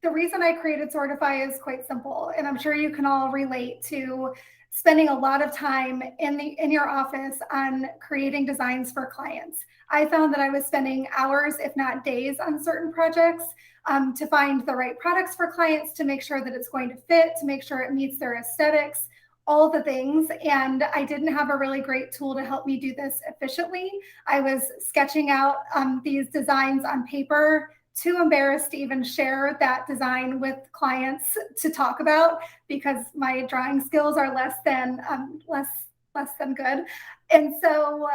the reason I created Sortifi is quite simple, and I'm sure you can all relate to spending a lot of time in your office on creating designs for clients. I found that I was spending hours, if not days, on certain projects to find the right products for clients, to make sure that it's going to fit, to make sure it meets their aesthetics, all the things. And I didn't have a really great tool to help me do this efficiently. I was sketching out these designs on paper, too embarrassed to even share that design with clients to talk about, because my drawing skills are less than good. And so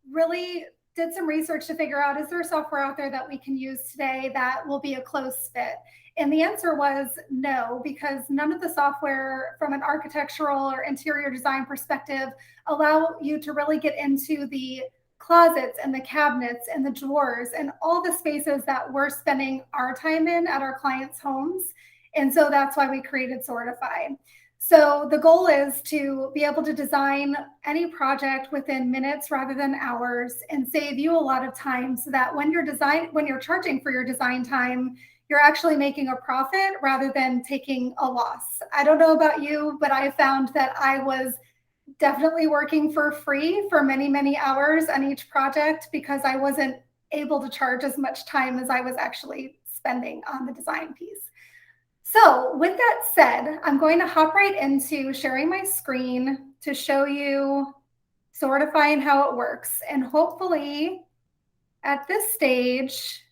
really did some research to figure out, is there software out there that we can use today that will be a close fit? And the answer was no, because none of the software from an architectural or interior design perspective allow you to really get into the closets and the cabinets and the drawers and all the spaces that we're spending our time in at our clients' homes. And so that's why we created Sortifi. So the goal is to be able to design any project within minutes rather than hours, and save you a lot of time, so that when you're charging for your design time, you're actually making a profit rather than taking a loss. I don't know about you, but I found that I was definitely working for free for many, many hours on each project, because I wasn't able to charge as much time as I was actually spending on the design piece. So with that said, I'm going to hop right into sharing my screen to show you Sortifi and how it works. And hopefully at this stage,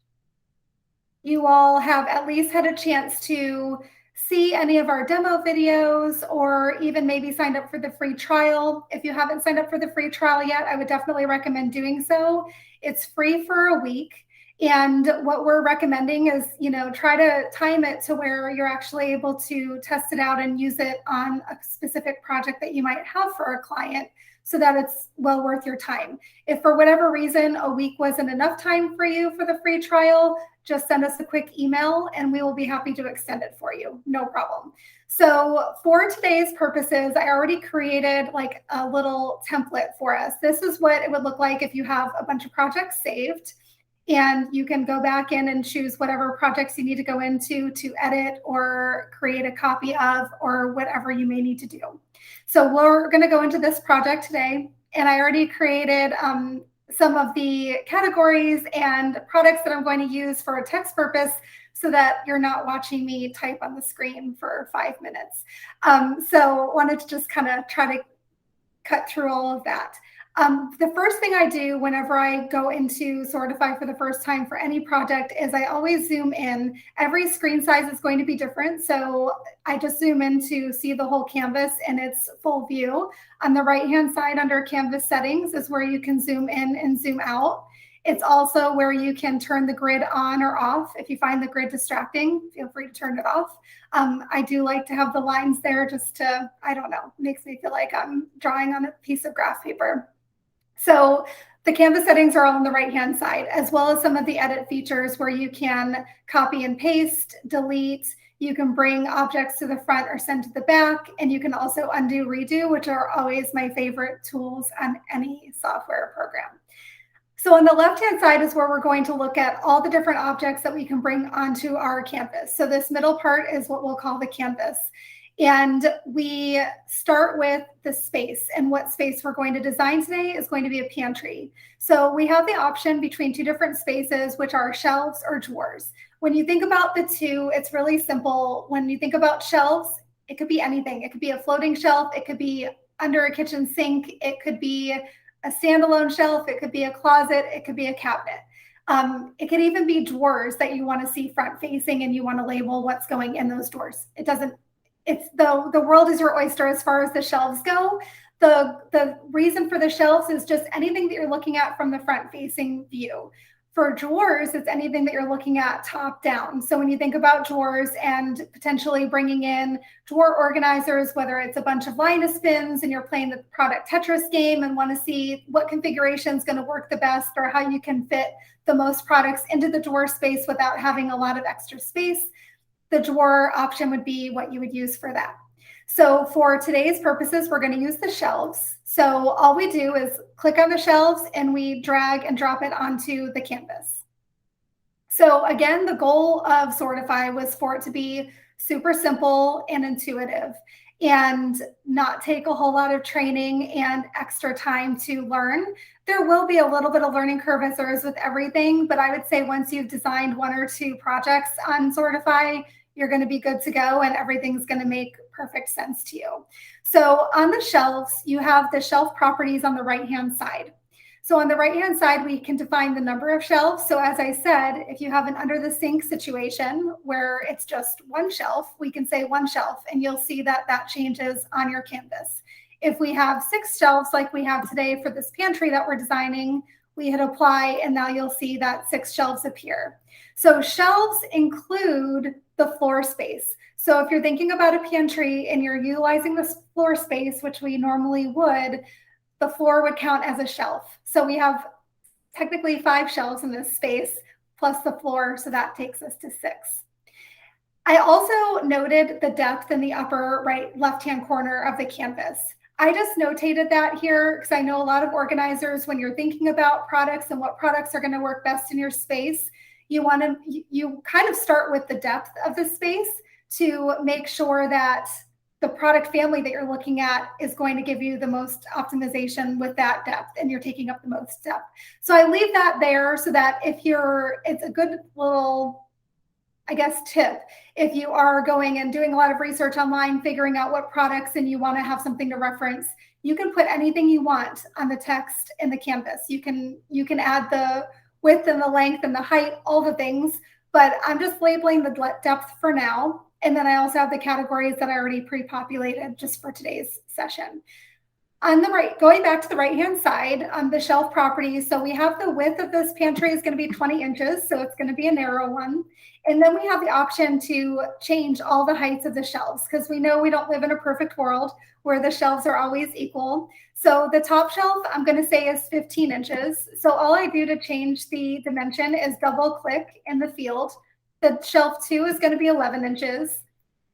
you all have at least had a chance to see any of our demo videos, or even maybe signed up for the free trial. If you haven't signed up for the free trial yet, I would definitely recommend doing so. It's free for a week. And what we're recommending is, try to time it to where you're actually able to test it out and use it on a specific project that you might have for a client, so that it's well worth your time. If for whatever reason a week wasn't enough time for you for the free trial, just send us a quick email and we will be happy to extend it for you. No problem. So for today's purposes, I already created like a little template for us. This is what it would look like if you have a bunch of projects saved. And you can go back in and choose whatever projects you need to go into to edit or create a copy of, or whatever you may need to do. So we're going to go into this project today, and I already created some of the categories and products that I'm going to use for a text purpose, so that you're not watching me type on the screen for 5 minutes. So wanted to just kind of try to cut through all of that. The first thing I do whenever I go into Sortifi for the first time for any project is I always zoom in. Every screen size is going to be different, so I just zoom in to see the whole canvas in its full view. On the right-hand side under Canvas Settings is where you can zoom in and zoom out. It's also where you can turn the grid on or off. If you find the grid distracting, feel free to turn it off. I do like to have the lines there just to, I don't know, makes me feel like I'm drawing on a piece of graph paper. So the canvas settings are all on the right-hand side, as well as some of the edit features where you can copy and paste, delete, you can bring objects to the front or send to the back, and you can also undo, redo, which are always my favorite tools on any software program. So on the left-hand side is where we're going to look at all the different objects that we can bring onto our canvas. So this middle part is what we'll call the canvas. And we start with the space, and what space we're going to design today is going to be a pantry. So we have the option between two different spaces, which are shelves or drawers. When you think about the two, it's really simple. When you think about shelves, it could be anything. It could be a floating shelf. It could be under a kitchen sink. It could be a standalone shelf. It could be a closet. It could be a cabinet. It could even be drawers that you want to see front facing and you want to label what's going in those drawers. It's the world is your oyster as far as the shelves go. The reason for the shelves is just anything that you're looking at from the front facing view. For drawers, it's anything that you're looking at top down. So when you think about drawers and potentially bringing in drawer organizers, whether it's a bunch of Linus pins and you're playing the product Tetris game and want to see what configuration is going to work the best, or how you can fit the most products into the drawer space without having a lot of extra space, the drawer option would be what you would use for that. So for today's purposes, we're going to use the shelves. So all we do is click on the shelves and we drag and drop it onto the canvas. So again, the goal of Sortifi was for it to be super simple and intuitive and not take a whole lot of training and extra time to learn. There will be a little bit of learning curve as there is with everything, but I would say once you've designed 1 or 2 projects on Sortifi, you're going to be good to go and everything's going to make perfect sense to you. So on the shelves, you have the shelf properties on the right-hand side. So on the right-hand side, we can define the number of shelves. So as I said, if you have an under the sink situation where it's just 1 shelf, we can say 1 shelf, and you'll see that that changes on your canvas. If we have 6 shelves like we have today for this pantry that we're designing, we hit apply, and now you'll see that 6 shelves appear. So shelves include the floor space. So if you're thinking about a pantry and you're utilizing this floor space, which we normally would, the floor would count as a shelf. So we have technically 5 shelves in this space plus the floor, so that takes us to 6. I also noted the depth in the upper right left-hand corner of the canvas. I just notated that here because I know a lot of organizers, when you're thinking about products and what products are going to work best in your space, you kind of start with the depth of the space to make sure that the product family that you're looking at is going to give you the most optimization with that depth, and you're taking up the most depth. So I leave that there so that it's a good little, I guess, tip. If you are going and doing a lot of research online, figuring out what products, and you want to have something to reference, you can put anything you want on the text in the canvas. You can add the width and the length and the height, all the things, but I'm just labeling the depth for now. And then I also have the categories that I already pre-populated just for today's session. On the right, going back to the right-hand side, on the shelf properties, so we have the width of this pantry is going to be 20 inches, so it's going to be a narrow one. And then we have the option to change all the heights of the shelves because we know we don't live in a perfect world where the shelves are always equal. So the top shelf, I'm going to say, is 15 inches. So all I do to change the dimension is double click in the field. The shelf 2 is going to be 11 inches.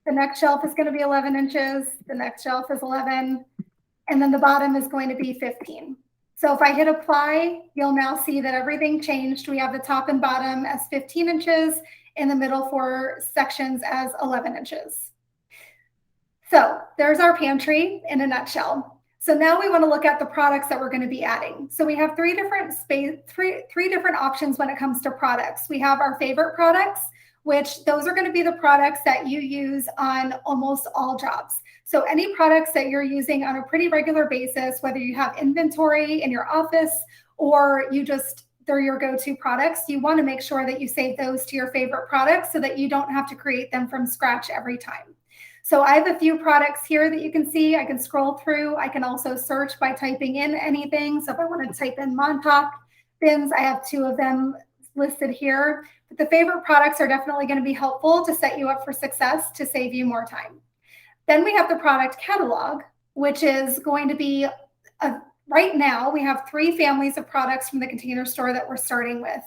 The next shelf is going to be 11 inches. The next shelf is 11. And then the bottom is going to be 15. So if I hit apply, you'll now see that everything changed. We have the top and bottom as 15 inches, and the middle 4 sections as 11 inches. So there's our pantry in a nutshell. So now we want to look at the products that we're going to be adding. So we have three different options when it comes to products. We have our favorite products, which those are going to be the products that you use on almost all jobs. So any products that you're using on a pretty regular basis, whether you have inventory in your office or they're your go-to products, you want to make sure that you save those to your favorite products so that you don't have to create them from scratch every time. So I have a few products here that you can see. I can scroll through. I can also search by typing in anything. So if I want to type in Montauk bins, I have 2 of them listed here. But the favorite products are definitely going to be helpful to set you up for success to save you more time. Then we have the product catalog, which is going to be, right now, we have 3 families of products from the Container Store that we're starting with.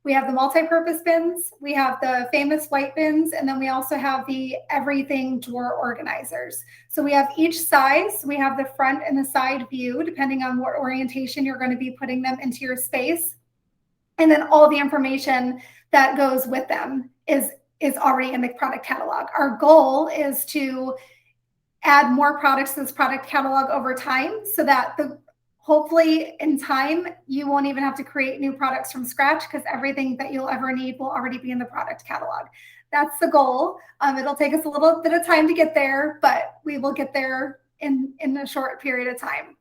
We have the multi-purpose bins, we have the famous white bins, and then we also have the everything drawer organizers. So we have each size, we have the front and the side view, depending on what orientation you're going to be putting them into your space. And then all the information that goes with them is already in the product catalog. Our goal is to add more products to this product catalog over time so that hopefully in time, you won't even have to create new products from scratch because everything that you'll ever need will already be in the product catalog. That's the goal. It'll take us a little bit of time to get there, but we will get there in a short period of time.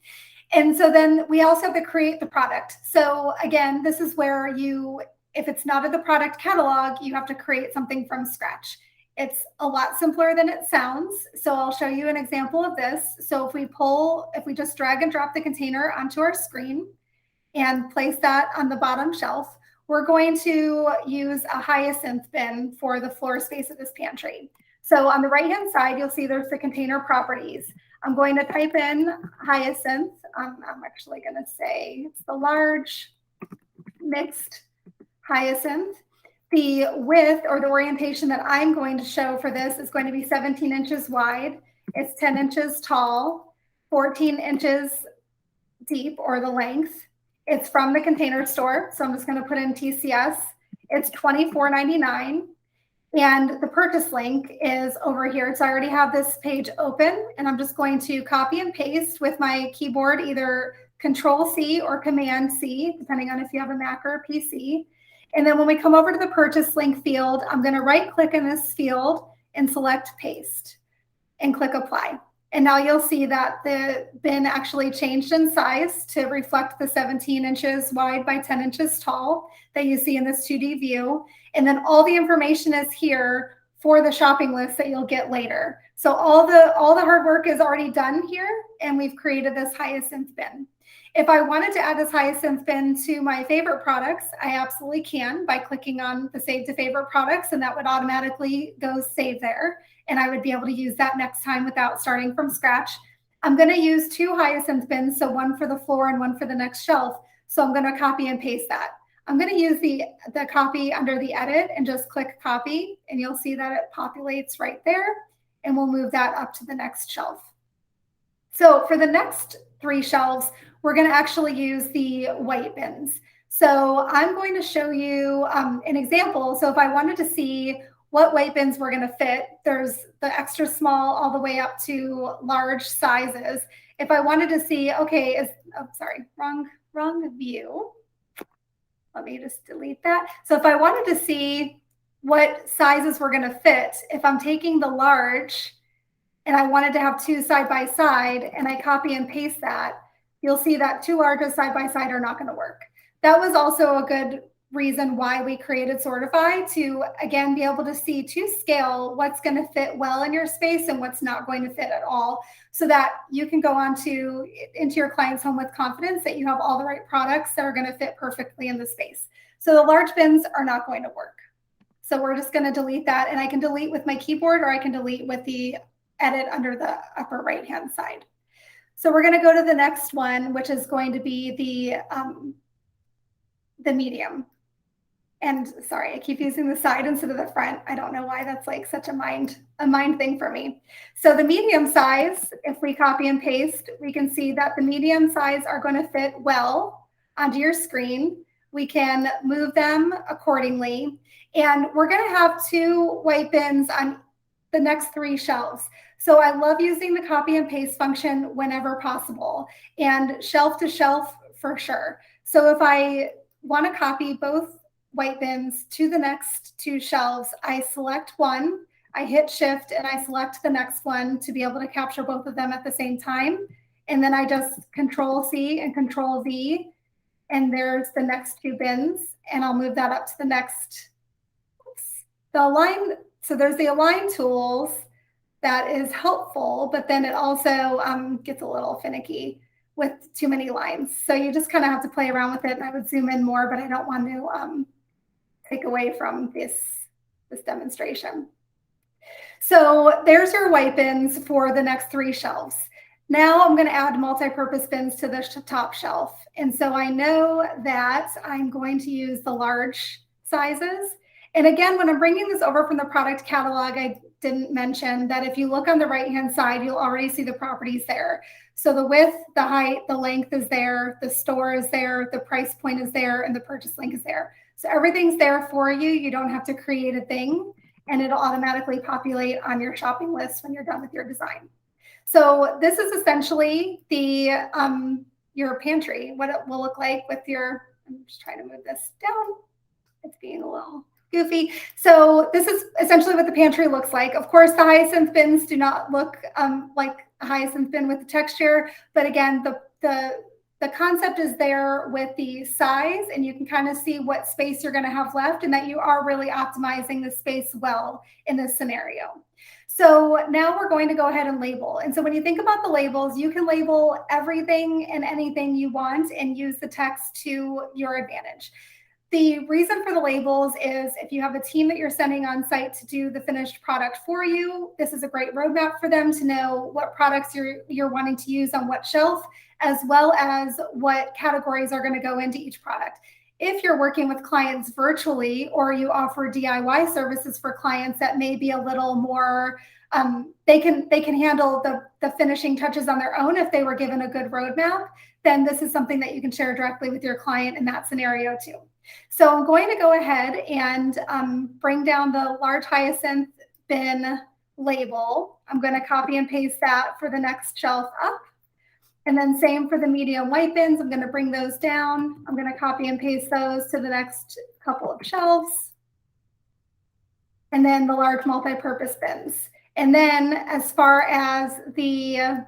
And so then we also have to create the product. So again, this is where if it's not in the product catalog, you have to create something from scratch. It's a lot simpler than it sounds. So I'll show you an example of this. So if we just drag and drop the container onto our screen and place that on the bottom shelf, we're going to use a hyacinth bin for the floor space of this pantry. So on the right-hand side, you'll see there's the container properties. I'm going to type in hyacinth. I'm actually going to say it's the large mixed hyacinth. The width or the orientation that I'm going to show for this is going to be 17 inches wide. It's 10 inches tall, 14 inches deep, or the length. It's from the Container Store, so I'm just going to put in TCS. It's $24.99. And the purchase link is over here. So I already have this page open, and I'm just going to copy and paste with my keyboard, either Control-C or Command-C, depending on if you have a Mac or a PC. And then when we come over to the purchase link field, I'm going to right-click in this field and select Paste and click Apply. And now you'll see that the bin actually changed in size to reflect the 17 inches wide by 10 inches tall that you see in this 2D view. And then all the information is here for the shopping list that you'll get later. So all the hard work is already done here, and we've created this hyacinth bin. If I wanted to add this hyacinth bin to my favorite products, I absolutely can by clicking on the Save to Favorite Products, and that would automatically go save there. And I would be able to use that next time without starting from scratch. I'm going to use 2 hyacinth bins, so one for the floor and one for the next shelf. So I'm going to copy and paste that. I'm going to use the copy under the edit and just click copy, and you'll see that it populates right there, and we'll move that up to the next shelf. So for the next 3 shelves, we're going to actually use the white bins. So I'm going to show you an example. So if I wanted to see what white bins were going to fit, there's the extra small all the way up to large sizes. If I wanted to see, okay, wrong view. Let me just delete that. So if I wanted to see what sizes were going to fit, if I'm taking the large and I wanted to have 2 side by side and I copy and paste that, you'll see that 2 larges side by side are not going to work. That was also a good reason why we created Sortifi, to again be able to see to scale what's going to fit well in your space and what's not going to fit at all, so that you can go into your client's home with confidence that you have all the right products that are going to fit perfectly in the space. So the large bins are not going to work. So we're just going to delete that, and I can delete with my keyboard or I can delete with the edit under the upper right hand side. So we're going to go to the next one, which is going to be the medium. And sorry, I keep using the side instead of the front. I don't know why that's like such a mind thing for me. So the medium size, if we copy and paste, we can see that the medium size are going to fit well onto your screen. We can move them accordingly. And we're going to have 2 white bins on the next 3 shelves. So I love using the copy and paste function whenever possible, and shelf to shelf for sure. So if I want to copy both white bins to the next 2 shelves, I select one, I hit shift, and I select the next one to be able to capture both of them at the same time. And then I just Control-C and Control-V, and there's the next 2 bins, and I'll move that up to the next. The align, so there's the align tools that is helpful, but then it also gets a little finicky with too many lines. So you just kind of have to play around with it, and I would zoom in more, but I don't want to take away from this demonstration. So there's your white bins for the next 3 shelves. Now I'm going to add multi-purpose bins to the top shelf. And so I know that I'm going to use the large sizes. And again, when I'm bringing this over from the product catalog, I didn't mention that if you look on the right-hand side, you'll already see the properties there. So the width, the height, the length is there, the store is there, the price point is there, and the purchase link is there. So everything's there for you. You don't have to create a thing, and it'll automatically populate on your shopping list when you're done with your design. So this is essentially the your pantry, what it will look like with your, I'm just trying to move this down. It's being a little goofy. So this is essentially what the pantry looks like. Of course, the hyacinth bins do not look like a hyacinth bin with the texture, but again, the concept is there with the size, and you can kind of see what space you're going to have left, and that you are really optimizing the space well in this scenario. So now we're going to go ahead and label. And so when you think about the labels, you can label everything and anything you want and use the text to your advantage. The reason for the labels is if you have a team that you're sending on site to do the finished product for you, this is a great roadmap for them to know what products you're wanting to use on what shelf, as well as what categories are going to go into each product. if you're working with clients virtually, or you offer DIY services for clients that may be a little more, they can handle the finishing touches on their own if they were given a good roadmap, then this is something that you can share directly with your client in that scenario too. So I'm going to go ahead and bring down the large hyacinth bin label. I'm going to copy and paste that for the next shelf up. And then same for the medium white bins. I'm going to bring those down. I'm going to copy and paste those to the next couple of shelves. And then the large multi-purpose bins. And then as far as the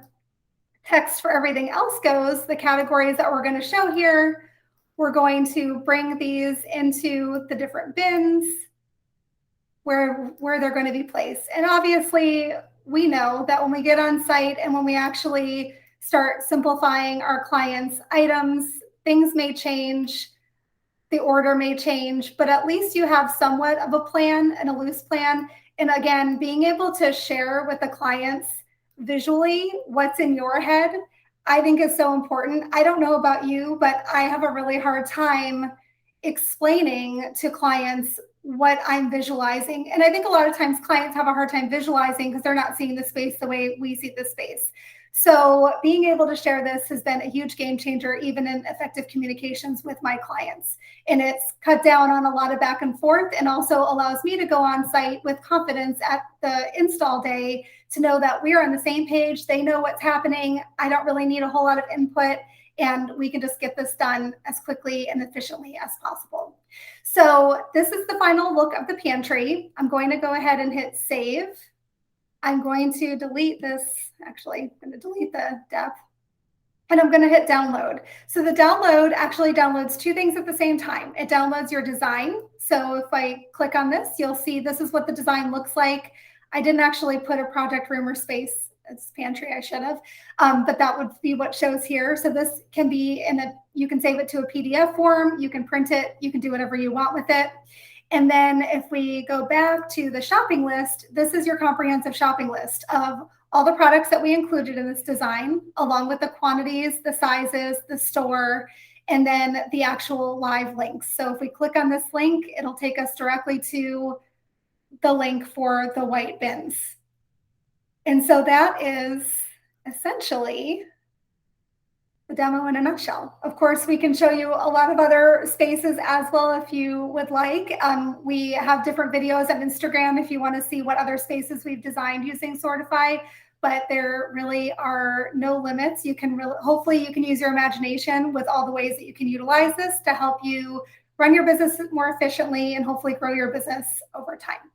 text for everything else goes, the categories that we're going to show here, we're going to bring these into the different bins where they're going to be placed. And obviously, we know that when we get on site and when we actually start simplifying our clients' items, things may change, the order may change, but at least you have somewhat of a plan and a loose plan. And again, being able to share with the clients visually what's in your head, I think is so important. I don't know about you, but I have a really hard time explaining to clients what I'm visualizing. And I think a lot of times clients have a hard time visualizing because they're not seeing the space the way we see the space. So being able to share this has been a huge game changer, even in effective communications with my clients. And it's cut down on a lot of back and forth, and also allows me to go on site with confidence at the install day to know that we are on the same page. They know what's happening. I don't really need a whole lot of input, and we can just get this done as quickly and efficiently as possible. So this is the final look of the pantry. I'm going to go ahead and hit save. I'm going to delete this, actually, I'm going to delete the depth, and I'm going to hit download. So the download actually downloads two things at the same time. It downloads your design. So if I click on this, you'll see this is what the design looks like. I didn't actually put a project room or space. It's pantry, I should have, but that would be what shows here. So this can be you can save it to a PDF form, you can print it, you can do whatever you want with it. And then if we go back to the shopping list, this is your comprehensive shopping list of all the products that we included in this design, along with the quantities, the sizes, the store, and then the actual live links. So if we click on this link, it'll take us directly to the link for the white bins. And so that is essentially the demo in a nutshell. Of course, we can show you a lot of other spaces as well if you would like. We have different videos on Instagram if you want to see what other spaces we've designed using Sortifi, but there really are no limits. You can hopefully you can use your imagination with all the ways that you can utilize this to help you run your business more efficiently and hopefully grow your business over time.